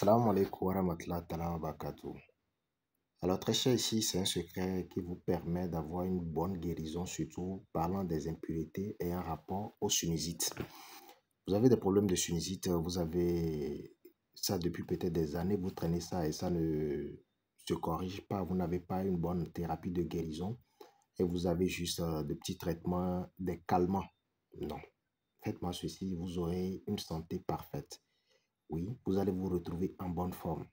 Assalamu alaikum wa rahmatullahi ta'ala wa barakatuh. Alors, très cher, ici, c'est un secret qui vous permet d'avoir une bonne guérison, surtout parlant des impuretés et un rapport au sinusite. Vous avez des problèmes de sinusite, vous avez ça depuis peut-être des années, vous traînez ça et ça ne se corrige pas, vous n'avez pas une bonne thérapie de guérison et vous avez juste des petits traitements, des calmants. Non, faites-moi ceci, vous aurez une santé parfaite. Oui, vous allez vous retrouver en bonne forme.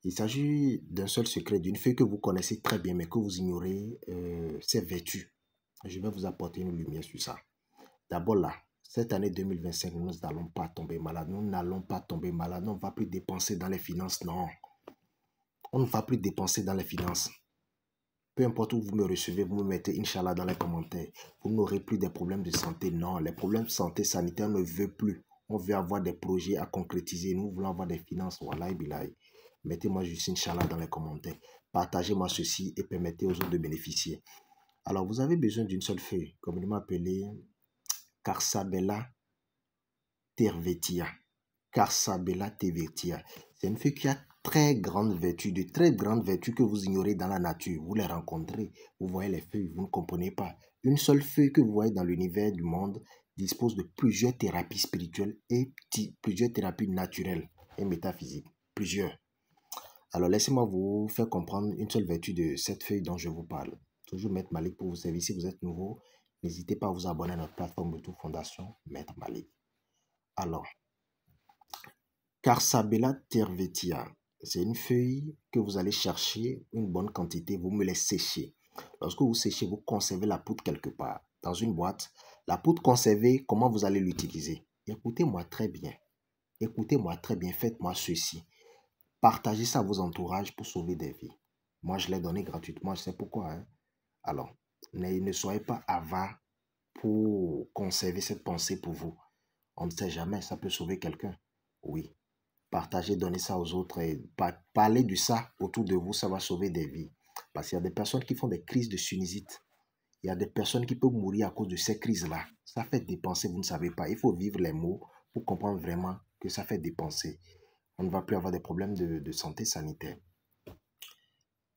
Il s'agit d'un seul secret, d'une feuille que vous connaissez très bien, mais que vous ignorez ses vertus. Je vais vous apporter une lumière sur ça. D'abord là, cette année 2025, nous n'allons pas tomber malade. Nous n'allons pas tomber malade. On ne va plus dépenser dans les finances. Non. On ne va plus dépenser dans les finances. Peu importe où vous me recevez, vous me mettez Inch'Allah dans les commentaires. Vous n'aurez plus des problèmes de santé. Non, les problèmes de santé sanitaire ne veut plus. On veut avoir des projets à concrétiser. Nous voulons avoir des finances. Wallahi billahi. Mettez-moi juste Inch'Allah dans les commentaires. Partagez-moi ceci et permettez aux autres de bénéficier. Alors, vous avez besoin d'une seule feuille, comme il m'a appelé Carsabella tervetia. Carsabella tervetia. C'est une feuille qui a très grandes vertus, de très grandes vertus que vous ignorez dans la nature. Vous les rencontrez, vous voyez les feuilles, vous ne comprenez pas. Une seule feuille que vous voyez dans l'univers du monde dispose de plusieurs thérapies spirituelles et plusieurs thérapies naturelles et métaphysiques. Plusieurs. Alors, laissez-moi vous faire comprendre une seule vertu de cette feuille dont je vous parle. Toujours Maître Malik pour vous servir. Si vous êtes nouveau, n'hésitez pas à vous abonner à notre plateforme YouTube Fondation Maître Malik. Alors, Carsabella tervetia, c'est une feuille que vous allez chercher une bonne quantité, vous me les séchez. Lorsque vous séchez, vous conservez la poudre quelque part, dans une boîte. La poudre conservée, comment vous allez l'utiliser? Écoutez-moi très bien. Écoutez-moi très bien, faites-moi ceci. Partagez ça à vos entourages pour sauver des vies. Moi, je l'ai donné gratuitement, je sais pourquoi. Hein? Alors, ne soyez pas avare pour conserver cette pensée pour vous. On ne sait jamais, ça peut sauver quelqu'un. Oui. Partagez, donnez ça aux autres et parlez de ça autour de vous, ça va sauver des vies. Parce qu'il y a des personnes qui font des crises de sinusite. Il y a des personnes qui peuvent mourir à cause de ces crises-là. Ça fait dépenser, vous ne savez pas. Il faut vivre les mots pour comprendre vraiment que ça fait dépenser. On ne va plus avoir des problèmes de santé sanitaire.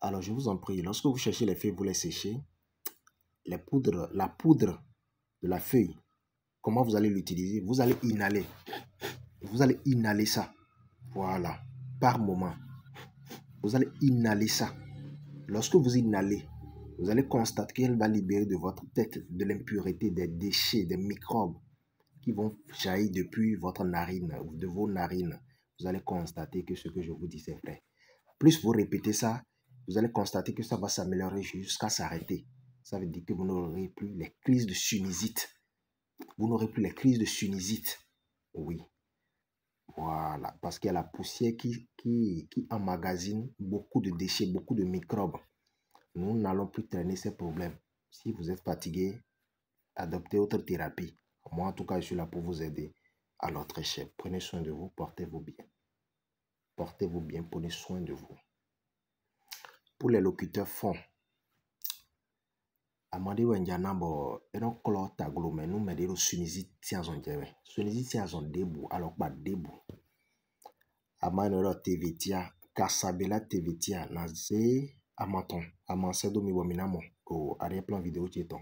Alors, je vous en prie, lorsque vous cherchez les feuilles, vous les séchez. La poudre de la feuille, comment vous allez l'utiliser? Vous allez inhaler. Vous allez inhaler ça. Voilà. Par moment. Vous allez inhaler ça. Lorsque vous inhalez, vous allez constater qu'elle va libérer de votre tête de l'impureté, des déchets, des microbes qui vont jaillir depuis votre narine ou de vos narines. Vous allez constater que ce que je vous dis, c'est vrai. Plus vous répétez ça, vous allez constater que ça va s'améliorer jusqu'à s'arrêter. Ça veut dire que vous n'aurez plus les crises de sinusite. Vous n'aurez plus les crises de sinusite. Oui. Voilà. Parce qu'il y a la poussière qui emmagasine beaucoup de déchets, beaucoup de microbes. Nous n'allons plus traîner ces problèmes. Si vous êtes fatigué, adoptez autre thérapie. Moi, en tout cas, je suis là pour vous aider. Alors, très cher, prenez soin de vous, portez-vous bien. Portez-vous bien, prenez soin de vous. Pour les locuteurs fonds, Amadi Wenjanabo, eno klo taglo menu medero sunizit tiazon jewe. Sunizit tiazon debu, alors pas debu. Amanero tevetia, Carsabella tevetia, naze amaton, amansedo mi waminamo, o arrière-plan vidéo tieton.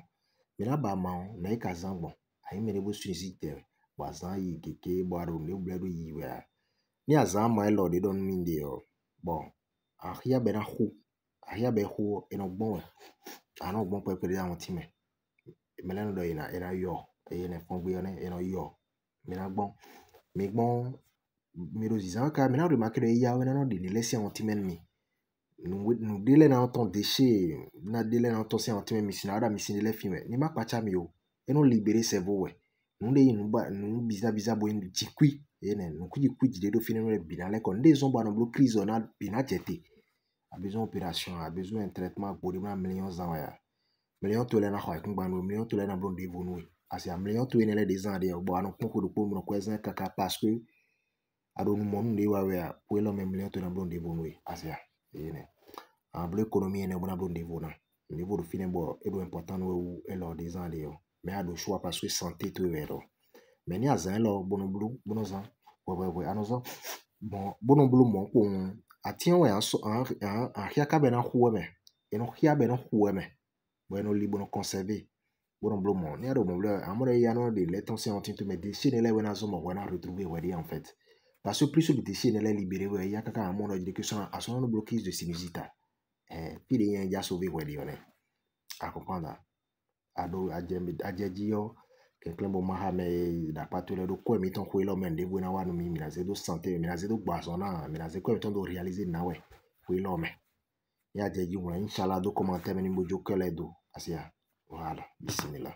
Mina ba ma na e kazan bon, ayi medero sunizit jewe. Wazan yi keke, boaro ne bledo yi wea. Ni azan ma elo de don minde yo. Bon, ahia bena hu. Ahia be hu eno bon. Ano bon pe pere an time. Meleno do ina yo. E ne fon gbe one eno yo. Mina bon. Me bon miro zizan ka mina remarquer de ya wena no de ni lesi an time mi. Nou dele na ton déchet, na dele na ton se an time mi sinada mi sinile fime. Ni ma pacha mi yo. Eno libérer cerveau we. Nou de nou biza bo en jikwi. Ene nou ku jikwi de do fine no binale kon de zon ba no blo crise on a bina jete. A besoin d'opération, a besoin d'un traitement pour des millions d'années. Millions de dollars na quoi millions de dollars na blonde devonu. Asi a millions de dollars des ans de bon anon konko de ko mo ko ezan kaka parce que adonu mon de wa we pour le même millions de dollars blonde devonu. Asi a ene. En bleu économie ene bona blonde devonu. Niveau de fine bo e do important we e lo des ans de yo. Mais a do choix parce que santé to wero. Mais ni azan lo bono blue bono zan. Ouais anozan bon bono bulu mon ko atien we en hia ka bena hueme eno hia bena hueme bueno li bono conserver bono bulu mon ni ado mon bulu amore ya no de l'étention tinto me déchiner les wena zo mo wena retrouver wedi en fait parce que plus le déchiner les libérer we ya kaka amono de que son à son blocage de sinusita puis de ya sauver wedi on à comprendre ado ajeji yo quelqu'un bon mahame da patule do ko mi ton ko lo men de bona wanu mi na zedo santé mi na zedo gbaso na mi na ze ko mi ton do réaliser na we ko lo me ya ajeji wona inshallah do commentaire mi mo jokele do asia voilà bismillah